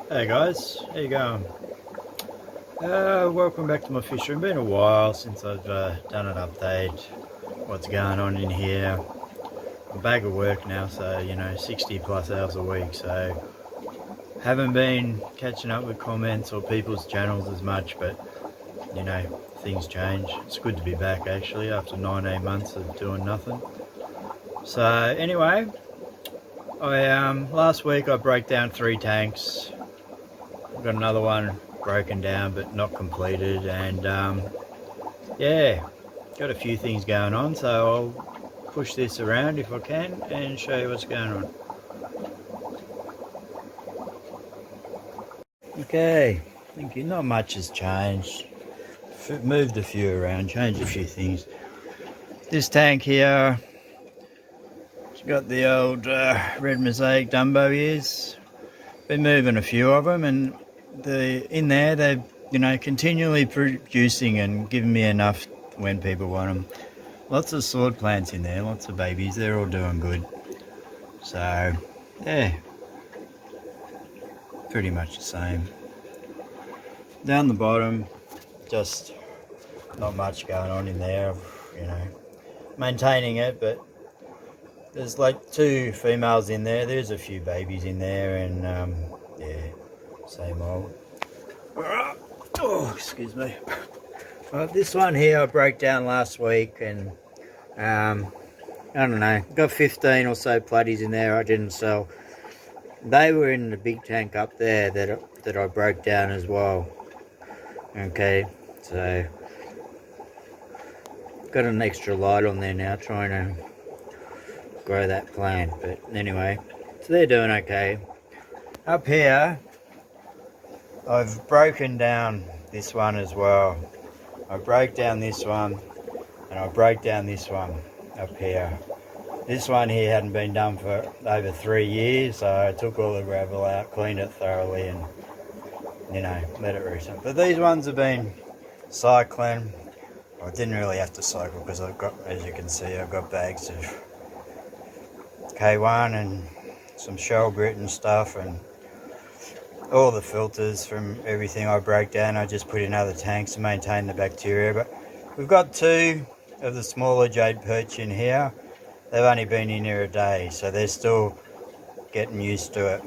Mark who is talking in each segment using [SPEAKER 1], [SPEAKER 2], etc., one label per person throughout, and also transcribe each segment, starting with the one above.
[SPEAKER 1] Hey guys, how you going? Welcome back to my fish room. Been a while since I've done an update. What's going on in here? I'm back at work now, so 60 plus hours a week. So haven't been catching up with comments or people's channels as much, but things change. It's good to be back actually after 19 months of doing nothing. So anyway, I last week I broke down 3 tanks. I've got another one broken down but not completed, and yeah, got a few things going on, so I'll push this around if I can and show you what's going on. Okay, thank you. Not much has changed. Moved a few around, changed a few things. This tank here, it's got the old red mosaic Dumbo ears. Been moving a few of them, and in there they're continually producing and giving me enough when people want them. Lots of sword plants in there, lots of babies. They're all doing good. So yeah, pretty much the same. Down the bottom, just not much going on in there. Maintaining it, but there's like 2 females in there. There's a few babies in there, and yeah, same old. Oh, excuse me. This one here I broke down last week, and I don't know, got 15 or so platies in there I didn't sell. They were in the big tank up there that I broke down as well. Okay, so got an extra light on there now, trying to grow that plant. But anyway, so they're doing okay. Up here I've broken down this one as well. I broke down this one, and I broke down this one up here. This one here hadn't been done for over 3 years, so I took all the gravel out, cleaned it thoroughly, and let it recent. But these ones have been cycling. I didn't really have to cycle because I've got, as you can see, I've got bags of K1 and some shell grit and stuff, and all the filters from everything I broke down I just put in other tanks to maintain the bacteria. But we've got 2 of the smaller jade perch in here. They've only been in here a day, so they're still getting used to it.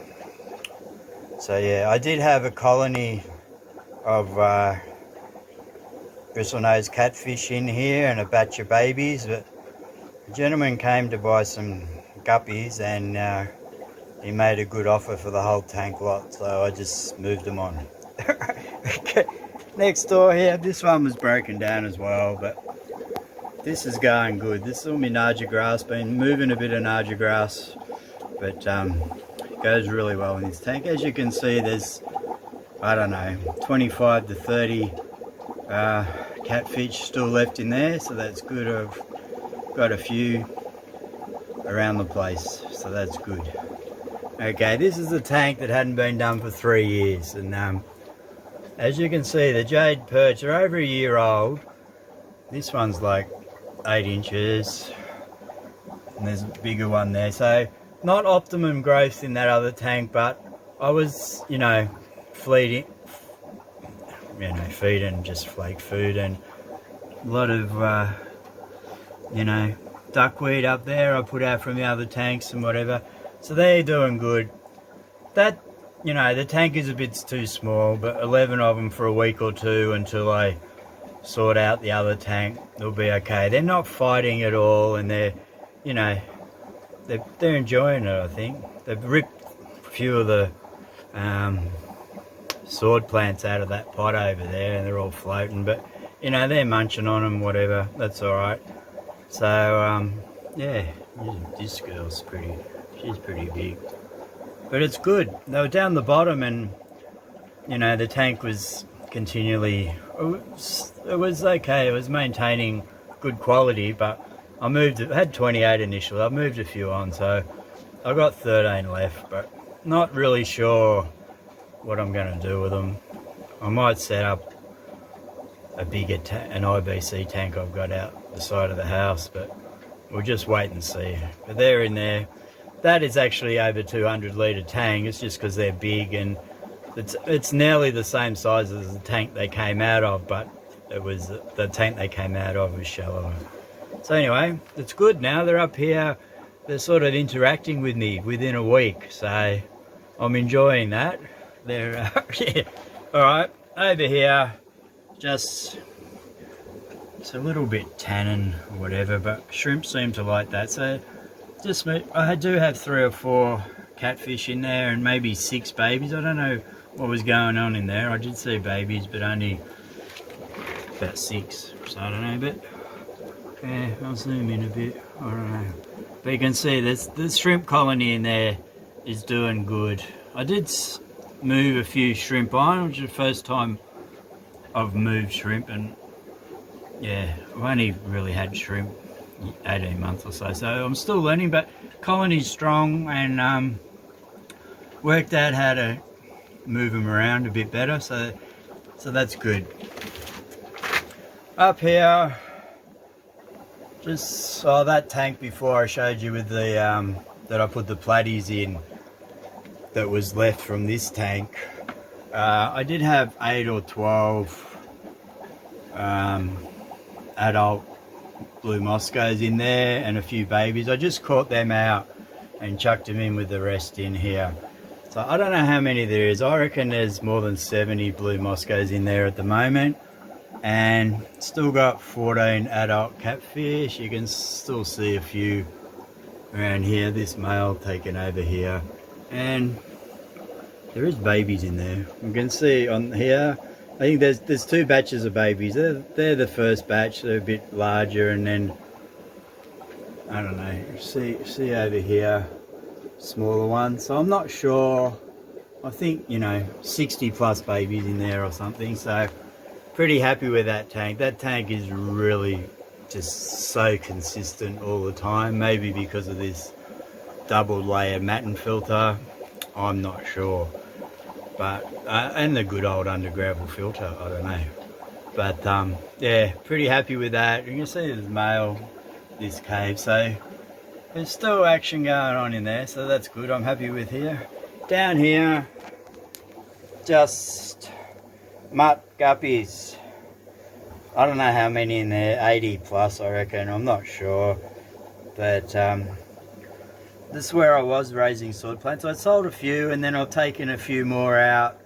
[SPEAKER 1] So yeah, I did have a colony of bristlenose catfish in here and a batch of babies, but a gentleman came to buy some guppies, and he made a good offer for the whole tank lot, so I just moved them on. Okay. Next door here, this one was broken down as well, but this is going good. This is all my Naja grass, been moving a bit of Naja grass, but it goes really well in this tank. As you can see, there's, I don't know, 25 to 30 catfish still left in there, so that's good. I've got a few around the place, so that's good. Okay, this is the tank that hadn't been done for 3 years, and as you can see, the jade perch are over a year old. This one's like 8 inches, and there's a bigger one there, so not optimum growth in that other tank, but I was feeding just flake food, and a lot of duckweed up there I put out from the other tanks and whatever. So they're doing good. That, the tank is a bit too small, but 11 of them for a week or 2 until I sort out the other tank, they'll be okay. They're not fighting at all, and they're enjoying it, I think. They've ripped a few of the sword plants out of that pot over there, and they're all floating, but they're munching on them, whatever. That's all right. So yeah, this girl's she's pretty big, but it's good. They were down the bottom, and the tank was continually, it was okay, it was maintaining good quality, but I had 28 initially. I moved a few on, so I got 13 left, but not really sure what I'm going to do with them. I might set up a bigger an IBC tank I've got out the side of the house, but we'll just wait and see. But they're in there. That is actually over 200 litre tank. It's just because they're big, and it's nearly the same size as the tank they came out of, but it was the tank they came out of was shallower. So anyway, it's good now. They're up here. They're sort of interacting with me within a week, so I'm enjoying that. They're yeah. All right, over here, just it's a little bit tannin or whatever, but shrimp seem to like that. So just I do have 3 or 4 catfish in there and maybe 6 babies. I don't know what was going on in there. I did see babies, but only about 6. So I don't know, but yeah, I'll zoom in a bit. I don't know, but you can see the shrimp colony in there is doing good. I did move a few shrimp on, which is the first time I've moved shrimp, and yeah, I've only really had shrimp 18 months or so, so I'm still learning, but colony's strong, and worked out how to move them around a bit better, so that's good. Up here, just saw that tank before I showed you with the that I put the platies in that was left from this tank. I did have 8 or 12 adult blue Moscows in there and a few babies. I just caught them out and chucked them in with the rest in here. So I don't know how many there is. I reckon there's more than 70 blue Moscows in there at the moment, and still got 14 adult catfish. You can still see a few around here, this male taken over here, and there is babies in there. You can see on here, I think there's 2 batches of babies. They're the first batch. They're a bit larger, and then I don't know, see over here, smaller ones. So I'm not sure. I think, you know, 60 plus babies in there or something. So pretty happy with that tank. That tank is really just so consistent all the time. Maybe because of this double layer Matten filter, I'm not sure. But and the good old under gravel filter, I don't know. But yeah, pretty happy with that. You can see there's male this cave, so there's still action going on in there, so that's good. I'm happy with here. Down here, just mutt guppies. I don't know how many in there, 80 plus I reckon, I'm not sure. But this is where I was raising sword plants. I sold a few, and then I've taken a few more out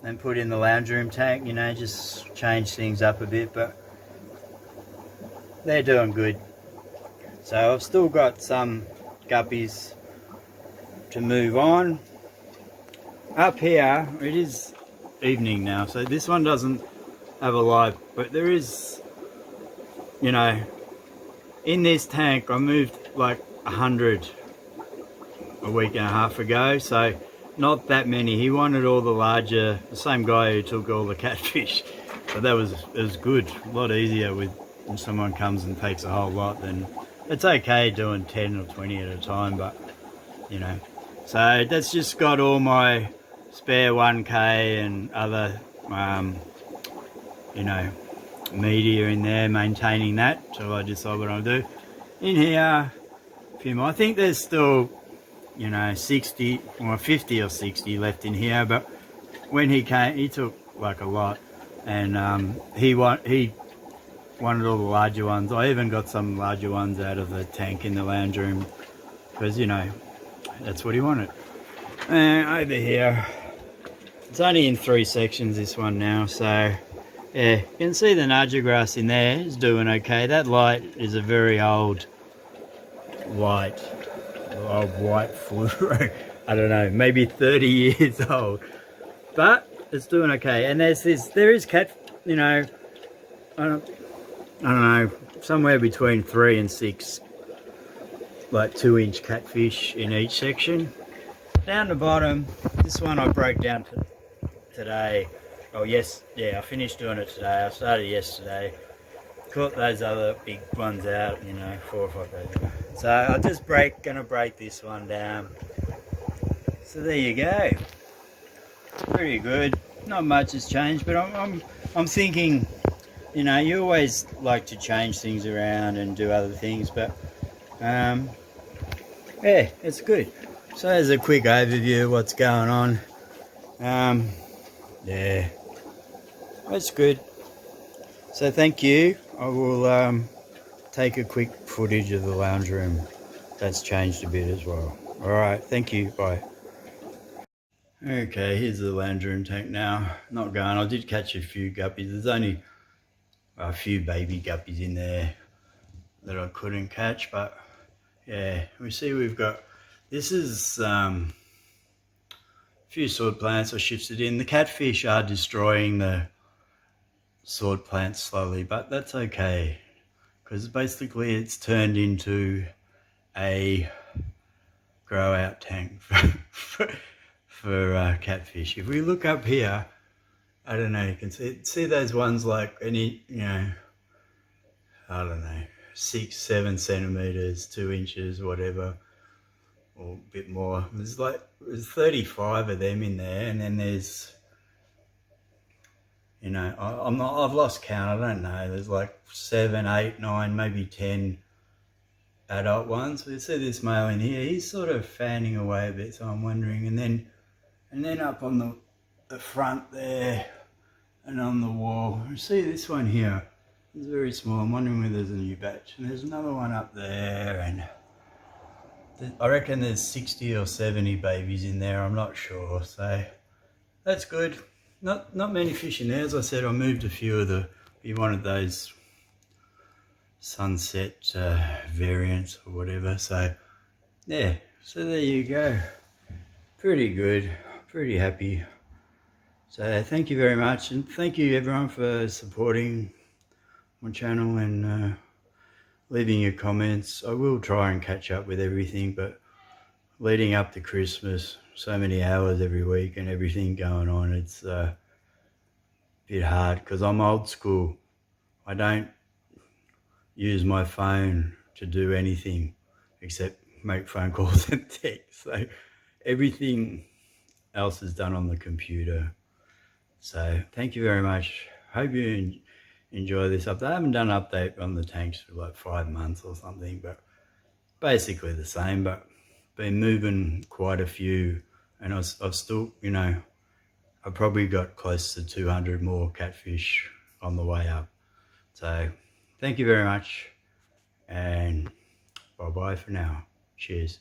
[SPEAKER 1] and put in the lounge room tank, you know, just change things up a bit, but they're doing good. So I've still got some guppies to move on. Up here, it is evening now, so this one doesn't have a light, but there is, you know, in this tank I moved like 100 a week and a half ago, so not that many. He wanted all the larger, the same guy who took all the catfish, so it was good, a lot easier with when someone comes and takes a whole lot. Then it's okay doing 10 or 20 at a time, but you know, so that's just got all my spare 1k and other you know, media in there, maintaining that till I decide what I'll do. In here, a few more. I think there's still, you know, 60 or 50 or 60 left in here, but when he came, he took like a lot, and he wanted all the larger ones. I even got some larger ones out of the tank in the lounge room, because, you know, that's what he wanted. And over here, it's only in 3 sections, this one now, so yeah, you can see the Naja grass in there is doing okay. That light is a very old white fluoro. I don't know, maybe 30 years old, but it's doing okay. And there is cat, you know, I don't know, somewhere between 3 and 6, like 2-inch catfish in each section. Down the bottom, this one I broke down today. Oh yes, yeah, I finished doing it today. I started yesterday. Caught those other big ones out, you know, 4 or 5 days ago. So I'm just gonna break this one down. So there you go. Pretty good. Not much has changed, but I'm thinking, you know, you always like to change things around and do other things, but yeah, it's good. So there's a quick overview of what's going on Yeah, that's good. So thank you. I will take a quick footage of the lounge room. That's changed a bit as well. All right, thank you. Bye. Okay, here's the lounge room tank now. Not going. I did catch a few guppies. There's only a few baby guppies in there that I couldn't catch, but yeah, we see we've got, this is a few sword plants I shifted in. The catfish are destroying the sword plants slowly, but that's okay, because basically it's turned into a grow out tank for catfish. If we look up here, I don't know, you can see those ones like any, you know, I don't know, 6-7 centimeters, 2 inches, whatever, or a bit more. There's 35 of them in there, and then there's, you know, I've lost count. I don't know. There's like 7, 8, 9, maybe 10 adult ones. We see this male in here. He's sort of fanning away a bit, so I'm wondering. And then up on the front there, and on the wall, you see this one here. It's very small. I'm wondering whether there's a new batch. And there's another one up there, and I reckon there's 60 or 70 babies in there. I'm not sure. So that's good. Not many fish in there. As I said, I moved a few of you wanted those sunset variants or whatever. So yeah, so there you go. Pretty good. Pretty happy. So thank you very much, and thank you everyone for supporting my channel and leaving your comments. I will try and catch up with everything, but leading up to Christmas, so many hours every week and everything going on, it's a bit hard because I'm old school. I don't use my phone to do anything except make phone calls and text. So everything else is done on the computer. So thank you very much. Hope you enjoy this update. I haven't done an update on the tanks for like 5 months or something, but basically the same, but been moving quite a few, and I've still, you know, I've probably got close to 200 more catfish on the way up. So thank you very much, and bye bye for now. Cheers.